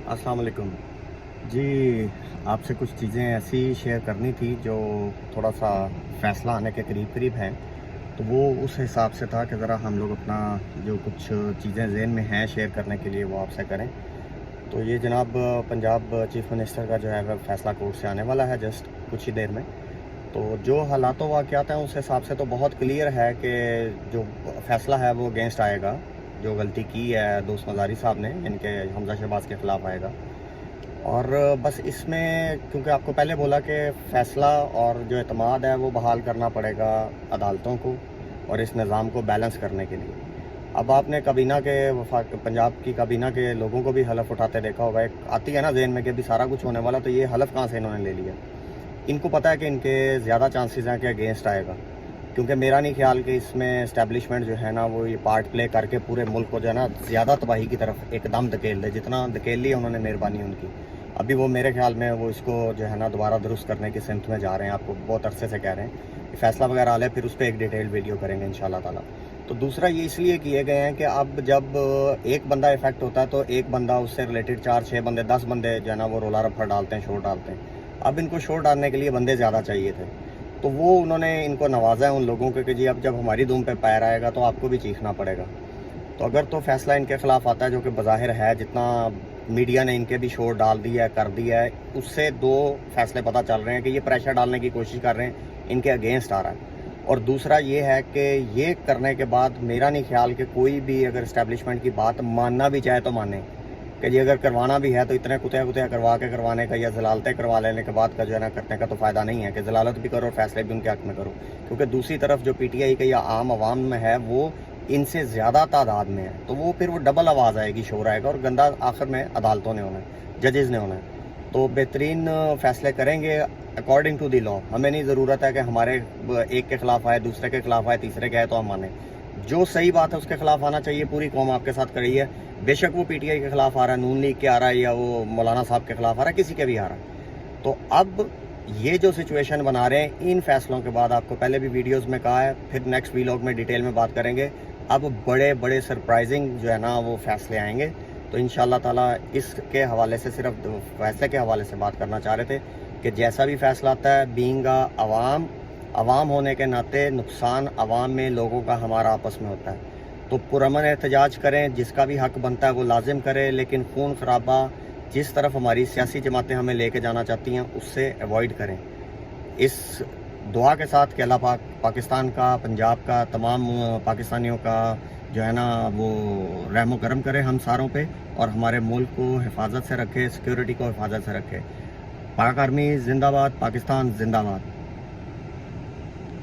अस्सलाम वालेकुम जी। आपसे कुछ चीज़ें ऐसी शेयर करनी थी जो थोड़ा सा फ़ैसला आने के करीब करीब हैं, तो वो उस हिसाब से था कि ज़रा हम लोग अपना जो कुछ चीज़ें ज़हन में हैं शेयर करने के लिए वो आपसे करें। तो ये जनाब पंजाब चीफ़ मिनिस्टर का जो है वह फ़ैसला कोर्ट से आने वाला है जस्ट कुछ ही देर में। तो जो हालात व वाक़यात हैं उस हिसाब से तो बहुत क्लियर है कि जो फ़ैसला है वो अगेंस्ट आएगा। जो गलती की है दोस्त मज़ारी साहब ने, इनके हमज़ा शहबाज के ख़िलाफ़ आएगा। और बस इसमें क्योंकि आपको पहले बोला कि फ़ैसला और जो एतमाद है वो बहाल करना पड़ेगा अदालतों को और इस निज़ाम को बैलेंस करने के लिए। अब आपने काबीना के पंजाब की काबीना के लोगों को भी हलफ उठाते देखा होगा। एक आती है ना ज़हन में कि अभी सारा कुछ होने वाला, तो ये हलफ कहाँ से इन्होंने ले लिया। इनको पता है कि इनके ज़्यादा चांसेस हैं कि अगेंस्ट आएगा, क्योंकि मेरा नहीं ख्याल कि इसमें इस्टेब्लिशमेंट जो है ना वो ये पार्ट प्ले करके पूरे मुल्क को जो है ना ज़्यादा तबाही की तरफ एकदम धकेल दे। जितना धकेल ली उन्होंने मेहरबानी उनकी, अभी वो मेरे ख्याल में वो इसको जो है ना दोबारा दुरुस्त करने की सिमत में जा रहे हैं। आपको बहुत अरसे से कह रहे हैं कि फ़ैसला वगैरह आ ले, फिर उस पर एक डिटेल वीडियो करेंगे इंशाल्लाह ताला। तो दूसरा ये इसलिए किए गए हैं कि अब जब एक बंदा इफेक्ट होता है तो एक बंदा उससे रिलेटेड 4-6 बंदे 10 बंदे जो है ना वो रोला रफड़ डालते हैं, शोर डालते हैं। अब इनको शोर डालने के लिए बंदे ज़्यादा चाहिए थे, तो वो उन्होंने इनको नवाजा है उन लोगों के कि जी अब जब हमारी धूम पे पैर आएगा तो आपको भी चीखना पड़ेगा। तो अगर तो फैसला इनके ख़िलाफ़ आता है, जो कि बज़ाहिर है, जितना मीडिया ने इनके भी शोर डाल दिया है, कर दिया है, उससे दो फैसले पता चल रहे हैं कि ये प्रेशर डालने की कोशिश कर रहे हैं, इनके अगेंस्ट आ रहा है। और दूसरा ये है कि ये करने के बाद मेरा नहीं ख्याल कि कोई भी अगर इस्टेब्लिशमेंट की बात मानना भी चाहे तो माने कि जी अगर करवाना भी है तो इतने कुतिया करवाने का या जलालतें करवा लेने के बाद का जो है ना करने का तो फ़ायदा नहीं है कि जलालत भी करो और फैसले भी उनके हक़ में करो। क्योंकि दूसरी तरफ जो PTI का या आम आवाम में है वो इनसे ज़्यादा तादाद में है, तो वो फिर वो डबल आवाज़ आएगी, शोर आएगा, और गंदा आखिर में अदालतों ने होना है, जजेज़ ने होना है। तो बेहतरीन फ़ैसले करेंगे अकॉर्डिंग टू दी लॉ। हमें नहीं ज़रूरत है कि हमारे एक के ख़िलाफ़ आए, दूसरे के ख़िलाफ़ आए, तीसरे के आए तो हम माने। जो सही बात है उसके ख़िलाफ़ आना चाहिए। पूरी कौम आपके साथ खड़ी है, बेशक वो PTI के ख़िलाफ़ आ रहा है, नून लीग के आ रहा है, या वो मौलाना साहब के ख़िलाफ़ आ रहा है, किसी के भी आ रहा है। तो अब ये जो सिचुएशन बना रहे हैं, इन फैसलों के बाद आपको पहले भी वीडियोज़ में कहा है, फिर नेक्स्ट वीलॉग में डिटेल में बात करेंगे। अब बड़े बड़े सरप्राइजिंग जो है ना वो फैसले आएंगे। तो इंशाल्लाह ताला इसके हवाले से, सिर्फ फैसले के हवाले से बात करना चाह रहे थे कि जैसा भी फैसला आता है, बीइंग अवाम होने के नाते नुकसान अवाम में लोगों का हमारा आपस में होता है। तो पुरअमन एहतजाज करें, जिसका भी हक बनता है वो लाजिम करें, लेकिन खून खराबा जिस तरफ हमारी सियासी जमातें हमें लेके जाना चाहती हैं उससे अवॉइड करें। इस दुआ के साथ कि अल्लाह पाक पाकिस्तान का, पंजाब का, तमाम पाकिस्तानियों का जो है ना वो रहम करम करे हम सारों पे, और हमारे मुल्क को हिफाजत से रखे, सिक्योरिटी को हिफाजत से रखे। पाक आर्मी जिंदाबाद, पाकिस्तान जिंदाबाद।